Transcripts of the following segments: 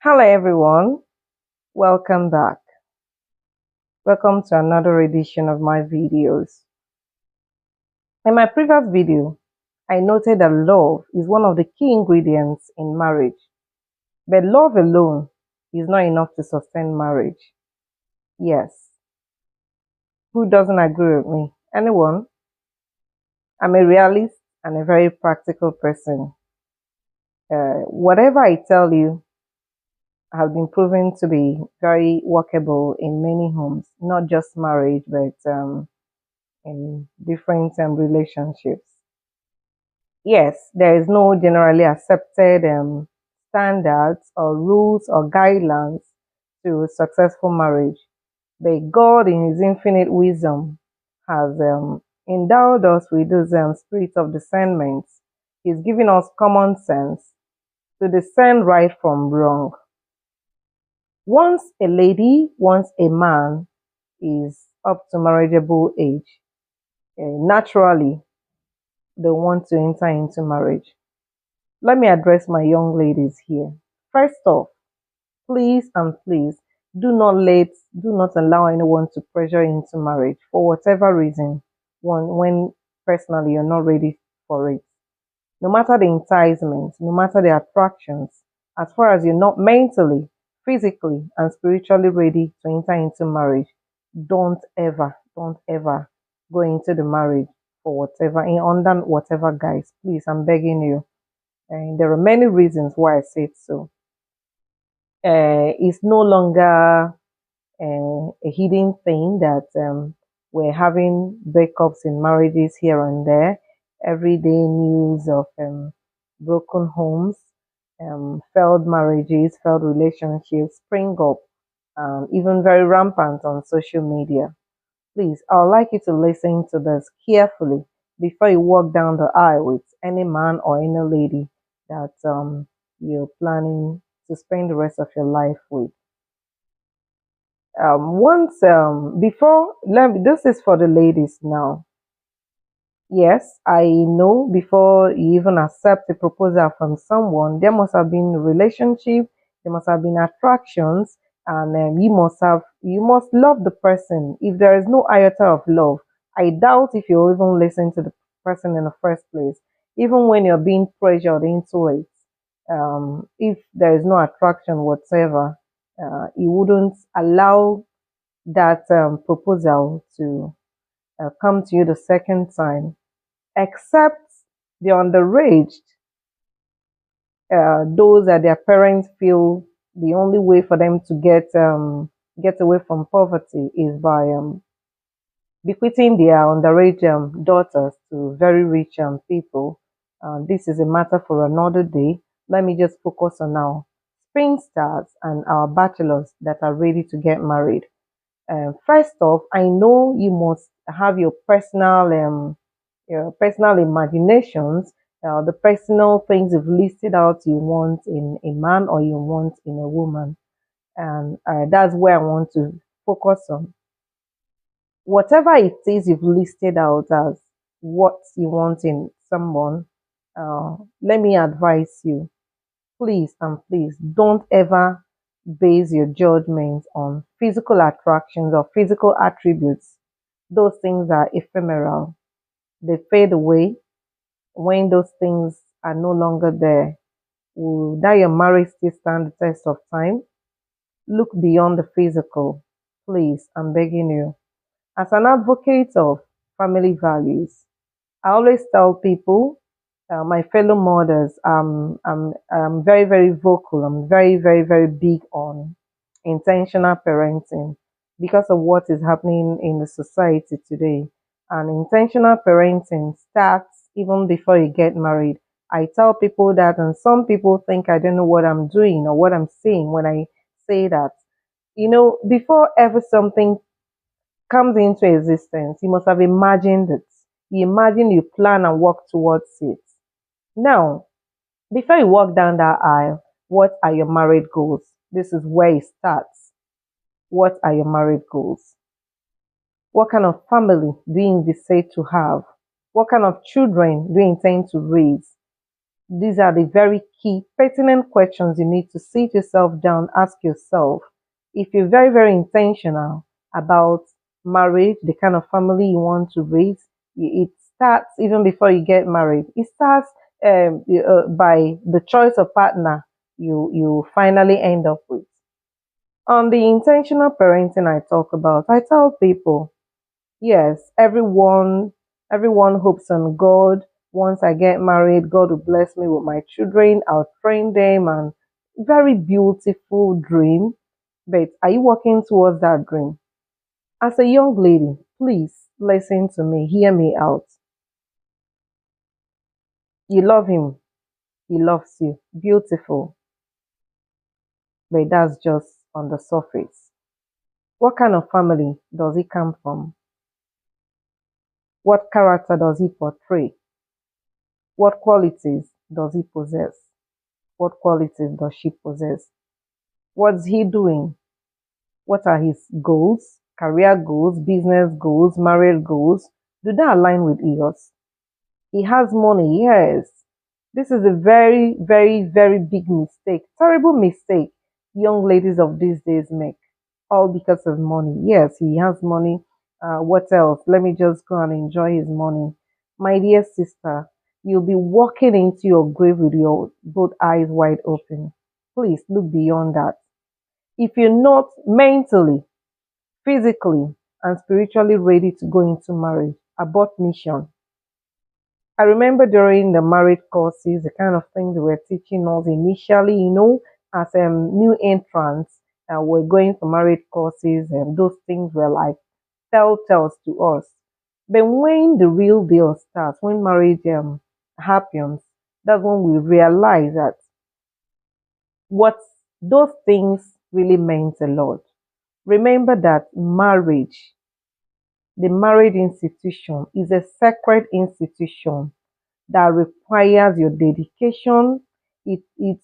Hello everyone, welcome back. Welcome to another edition of my videos. In my previous video, I noted that love is one of the key ingredients in marriage. But love alone is not enough to sustain marriage. Yes, who doesn't agree with me? Anyone? I'm a realist and a very practical person. Whatever I tell you have been proven to be very workable in many homes, not just marriage, but in different relationships. Yes, there is no generally accepted standards or rules or guidelines to successful marriage, but God, in His infinite wisdom, has endowed us with this spirit of discernment. He's given us common sense to discern right from wrong. Once a lady, once a man is up to marriageable age, naturally they want to enter into marriage. Let me address my young ladies here. First off, please and please do not allow anyone to pressure you into marriage for whatever reason when personally you're not ready for it. No matter the enticement, no matter the attractions, as far as you're not mentally, physically, and spiritually ready to enter into marriage, don't ever go into the marriage for whatever, in under whatever guise. Please, I'm begging you. And there are many reasons why I say it so. It's no longer a hidden thing that we're having breakups in marriages here and there. Everyday news of broken homes, failed marriages, failed relationships spring up, even very rampant on social media. Please, I would like you to listen to this carefully before you walk down the aisle with any man or any lady that you're planning to spend the rest of your life with. Once before, this is for the ladies now. Yes, I know before you even accept a proposal from someone, there must have been a relationship, there must have been attractions, and you must love the person. If there is no iota of love, I doubt if you'll even listen to the person in the first place, even when you're being pressured into it. If there is no attraction whatsoever, you wouldn't allow that proposal to come to you the second time, except the underaged, those that their parents feel the only way for them to get away from poverty is by bequeathing their underage daughters to very rich people. This is a matter for another day. Let me just focus on our spinsters and our bachelors that are ready to get married. First off, I know you must have your personal imaginations, the personal things you've listed out you want in a man or you want in a woman, and that's where I want to focus on. Whatever it is you've listed out as what you want in someone, let me advise you, please and please don't ever base your judgment on physical attractions or physical attributes. Those things are ephemeral, they fade away. When those things are no longer there, will that your marriage still stand the test of time? Look beyond the physical. Please, I'm begging you. As an advocate of family values, I always tell people, my fellow mothers, I'm very, very vocal. I'm very, very, very big on intentional parenting because of what is happening in the society today. And intentional parenting starts even before you get married. I tell people that, and some people think I don't know what I'm doing or what I'm saying when I say that. Before ever something comes into existence, you must have imagined it. You imagine, you plan and work towards it. Now, before you walk down that aisle, what are your married goals? This is where it starts. What are your married goals? What kind of family do you envisage to have? What kind of children do you intend to raise? These are the very key pertinent questions you need to sit yourself down, ask yourself. If you're very, very intentional about marriage, the kind of family you want to raise, it starts even before you get married. It starts by the choice of partner you finally end up with. On the intentional parenting I talk about, I tell people, yes, everyone hopes on God. Once I get married, God will bless me with my children. I'll train them and very beautiful dream. But are you working towards that dream? As a young lady, please listen to me, hear me out. You love him, he loves you. Beautiful. But that's just on the surface. What kind of family does he come from? What character does he portray? What qualities does he possess? What qualities does she possess? What's he doing? What are his goals? Career goals, business goals, marriage goals? Do they align with yours? He has money, yes. This is a very, very, very big mistake, terrible mistake young ladies of these days make, all because of money. Yes, he has money. What else? Let me just go and enjoy his money. My dear sister, you'll be walking into your grave with your both eyes wide open. Please look beyond that. If you're not mentally, physically, and spiritually ready to go into marriage, abort mission. I remember during the marriage courses, the kind of things they were teaching us initially, as new entrants, we're going for marriage courses, and those things were like telltales to us. But when the real deal starts, when marriage happens, that's when we realize that what those things really meant a lot. Remember that marriage, the marriage institution, is a sacred institution that requires your dedication. It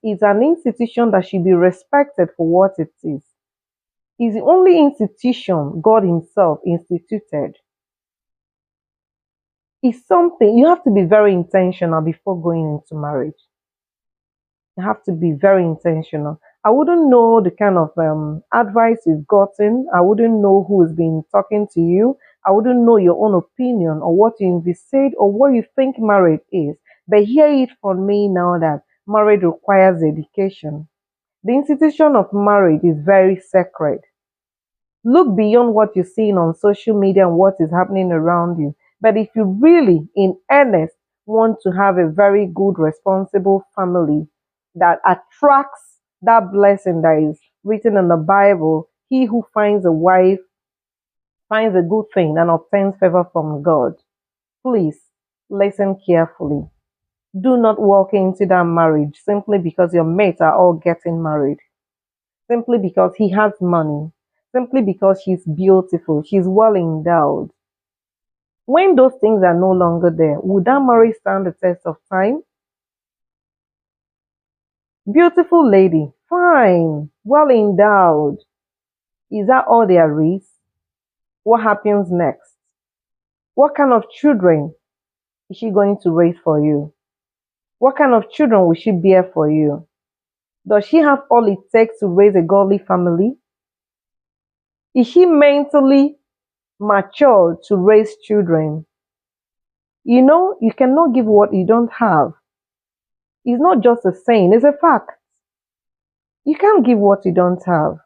is an institution that should be respected for what it is. It's the only institution God Himself instituted. It's something you have to be very intentional before going into marriage. You have to be very intentional. I wouldn't know the kind of advice you've gotten. I wouldn't know who has been talking to you. I wouldn't know your own opinion or what you envisage or what you think marriage is. But hear it from me now that marriage requires dedication. The institution of marriage is very sacred. Look beyond what you're seeing on social media and what is happening around you. But if you really, in earnest, want to have a very good, responsible family that attracts that blessing that is written in the Bible, he who finds a wife finds a good thing and obtains favor from God. Please listen carefully. Do not walk into that marriage simply because your mates are all getting married, simply because he has money, simply because she's beautiful, she's well endowed. When those things are no longer there, would that marriage stand the test of time? Beautiful lady, fine, well endowed. Is that all there is? What happens next? What kind of children is she going to raise for you? What kind of children will she bear for you? Does she have all it takes to raise a godly family? Is she mentally mature to raise children? You cannot give what you don't have. It's not just a saying, it's a fact. You can't give what you don't have.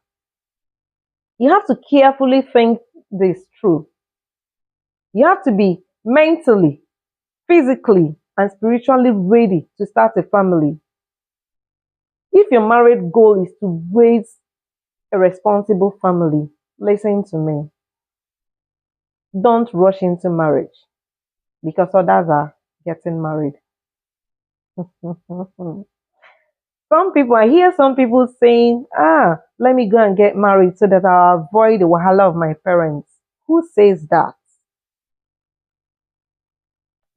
You have to carefully think this through. You have to be mentally, physically, and spiritually ready to start a family. If your married goal is to raise a responsible family, listen to me. Don't rush into marriage because others are getting married. I hear some people saying, let me go and get married so that I'll avoid the wahala of my parents. Who says that?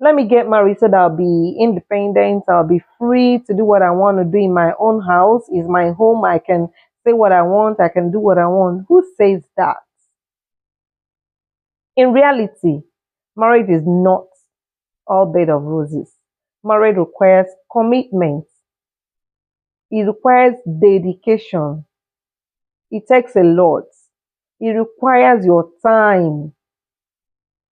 Let me get married so that I'll be independent. I'll be free to do what I want to do in my own house. Is my home. I can say what I want. I can do what I want. Who says that? In reality, marriage is not all bed of roses. Marriage requires commitment. It requires dedication. It takes a lot. It requires your time.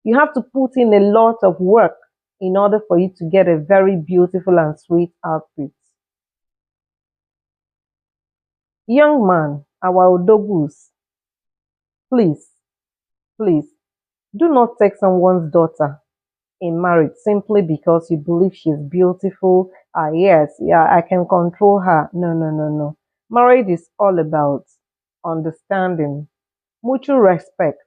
You have to put in a lot of work in order for you to get a very beautiful and sweet outfit. Young man, our odogus, please, please, do not take someone's daughter in marriage simply because you believe she's beautiful. Ah, yes, yeah, I can control her. No, no, no, no. Marriage is all about understanding, mutual respect.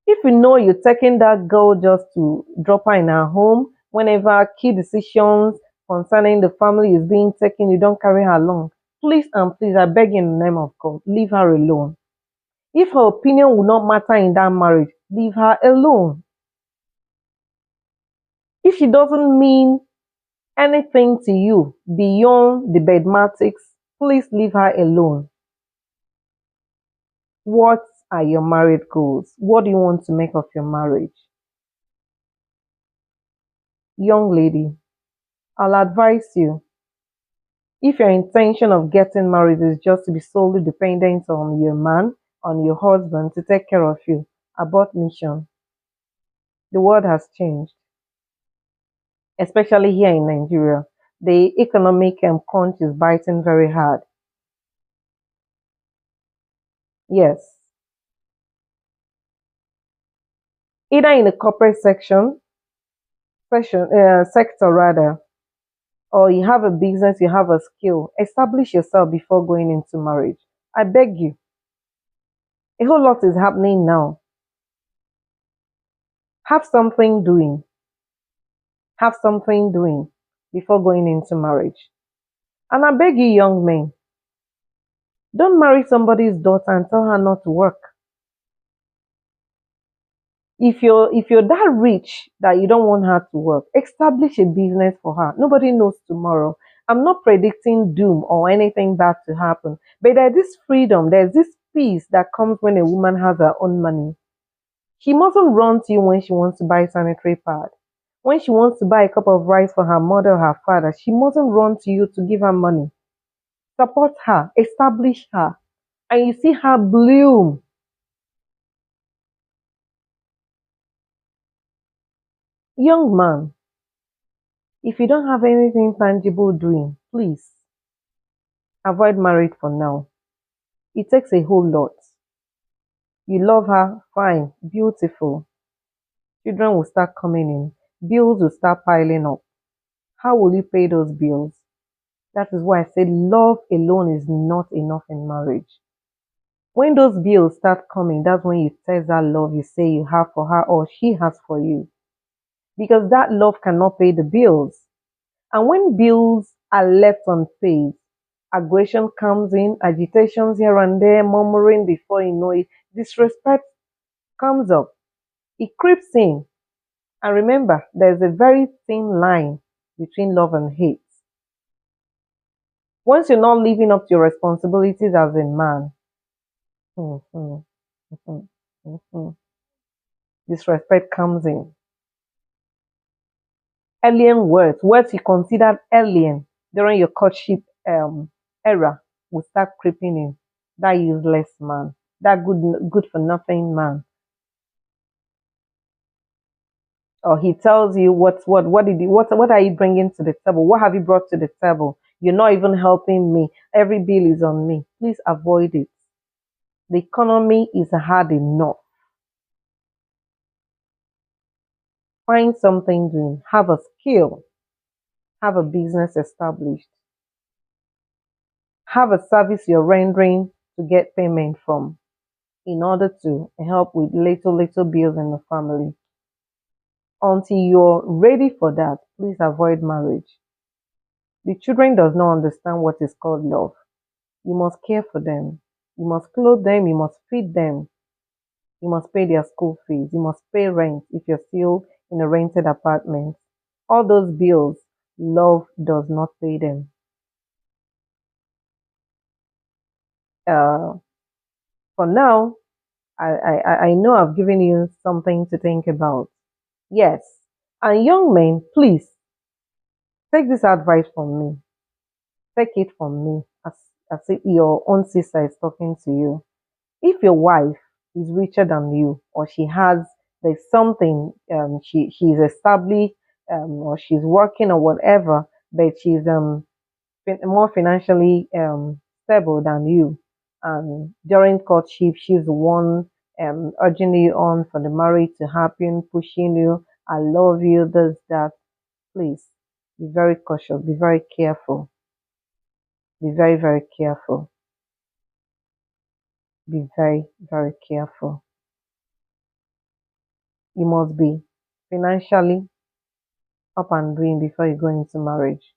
If you know you're taking that girl just to drop her in her home, whenever key decisions concerning the family is being taken, you don't carry her along. Please and please, I beg in the name of God, leave her alone. If her opinion will not matter in that marriage, leave her alone. If she doesn't mean anything to you beyond the bedmatics, please leave her alone. What are your married goals? What do you want to make of your marriage? Young lady, I'll advise you, if your intention of getting married is just to be solely dependent on your man, on your husband to take care of you, abort mission. The world has changed, especially here in Nigeria. The economic crunch is biting very hard. Yes, either in the corporate sector rather, or you have a business, you have a skill, establish yourself before going into marriage. I beg you. A whole lot is happening now. Have something doing. Have something doing before going into marriage. And I beg you, young men, don't marry somebody's daughter and tell her not to work. If you're that rich that you don't want her to work, establish a business for her. Nobody knows tomorrow. I'm not predicting doom or anything bad to happen, but there's this freedom, there's this peace that comes when a woman has her own money. She mustn't run to you when she wants to buy sanitary pad. When she wants to buy a cup of rice for her mother or her father, she mustn't run to you to give her money. Support her, establish her, and you see her bloom. Young man, if you don't have anything tangible doing, please avoid marriage for now. It takes a whole lot. You love her, fine, beautiful. Children will start coming in. Bills will start piling up. How will you pay those bills? That is why I said love alone is not enough in marriage. When those bills start coming, that's when you test that love you say you have for her or she has for you. Because that love cannot pay the bills. And when bills are left unpaid, aggression comes in, agitations here and there, murmuring before you know it, disrespect comes up. It creeps in. And remember, there's a very thin line between love and hate. Once you're not living up to your responsibilities as a man, mhm, mhm, mhm, disrespect comes in. Alien words you considered alien during your courtship era will start creeping in. That useless man, that good for nothing man. Or he tells you what are you bringing to the table? What have you brought to the table? You're not even helping me. Every bill is on me. Please avoid it. The economy is hard enough. Find something doing. Have a skill. Have a business established. Have a service you're rendering to get payment from in order to help with little bills in the family. Until you're ready for that, please avoid marriage. The children does not understand what is called love. You must care for them. You must clothe them. You must feed them. You must pay their school fees. You must pay rent if you're still in a rented apartment. All those bills, love does not pay them. Uh, for now, I know I've given you something to think about. Yes. And young men, please, Take this advice from me. Take it from me as if your own sister is talking to you. If your wife is richer than you, or there's something, she's established, or she's working or whatever, but she's more financially stable than you, and during courtship she's the one urging you on for the marriage to happen, pushing you, I love you, this, that. Please be very cautious, be very careful, be very, very careful, be very, very careful. You must be financially up and doing before you go into marriage,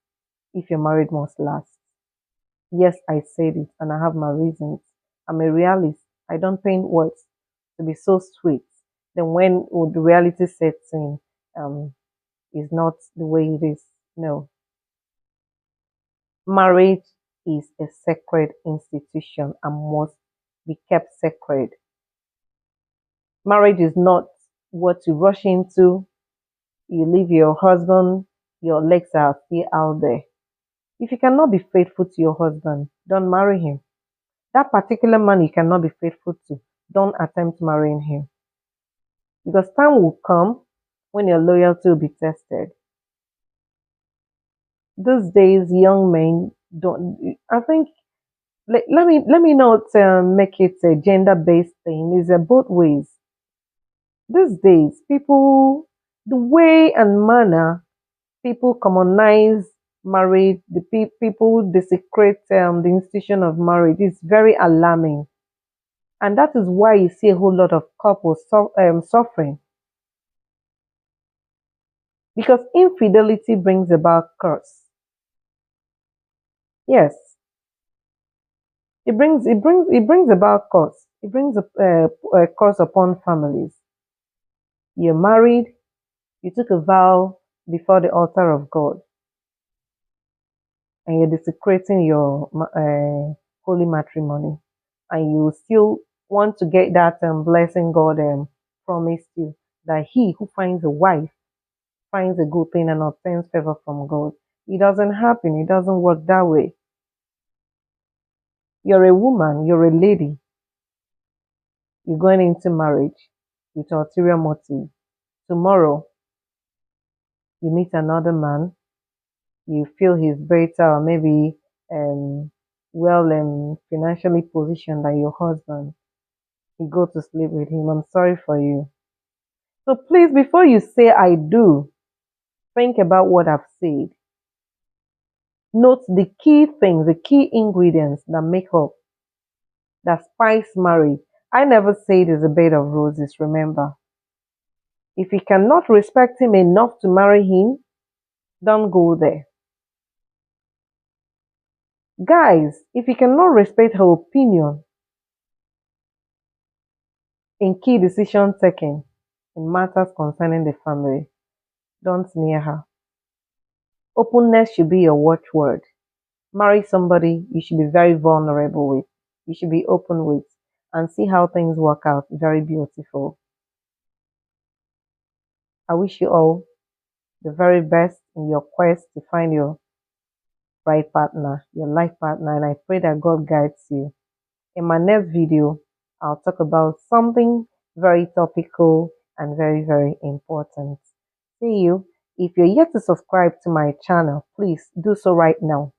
if your marriage must last. Yes, I said it and I have my reasons. I'm a realist. I don't paint words to be so sweet. Then when the reality sets in, is not the way it is. No. Marriage is a sacred institution and must be kept sacred. Marriage is not what you rush into. You leave your husband, your legs are still out there. If you cannot be faithful to your husband, don't marry him. That particular man you cannot be faithful to, don't attempt marrying him. Because time will come when your loyalty will be tested. These days, young men don't. I think let me not make it a gender-based thing. It's both ways. These days, people, the way and manner people commonize marriage, the people desecrate the institution of marriage is very alarming. And that is why you see a whole lot of couples suffering. Because infidelity brings about curse. Yes, it brings about curse. It brings a curse upon families. You're married, you took a vow before the altar of God, and you're desecrating your holy matrimony, and you still want to get that blessing God promised you, that he who finds a wife finds a good thing and obtains favor from God. It doesn't happen. It doesn't work that way. You're a woman, you're a lady, you're going into marriage with ulterior motive. Tomorrow, you meet another man, you feel he's better or maybe well financially positioned than your husband. You go to sleep with him. I'm sorry for you. So please, before you say I do, think about what I've said. Note the key things, the key ingredients that make up, that spice marriage. I never say it is a bed of roses, remember. If you cannot respect him enough to marry him, don't go there. Guys, if you cannot respect her opinion in key decision taking in matters concerning the family, don't near her. Openness should be your watchword. Marry somebody you should be very vulnerable with. You should be open with and see how things work out. Very beautiful. I wish you all the very best in your quest to find your right partner, your life partner, and I pray that God guides you. In my next video, I'll talk about something very topical and very, very important. See you. If you're yet to subscribe to my channel, please do so right now.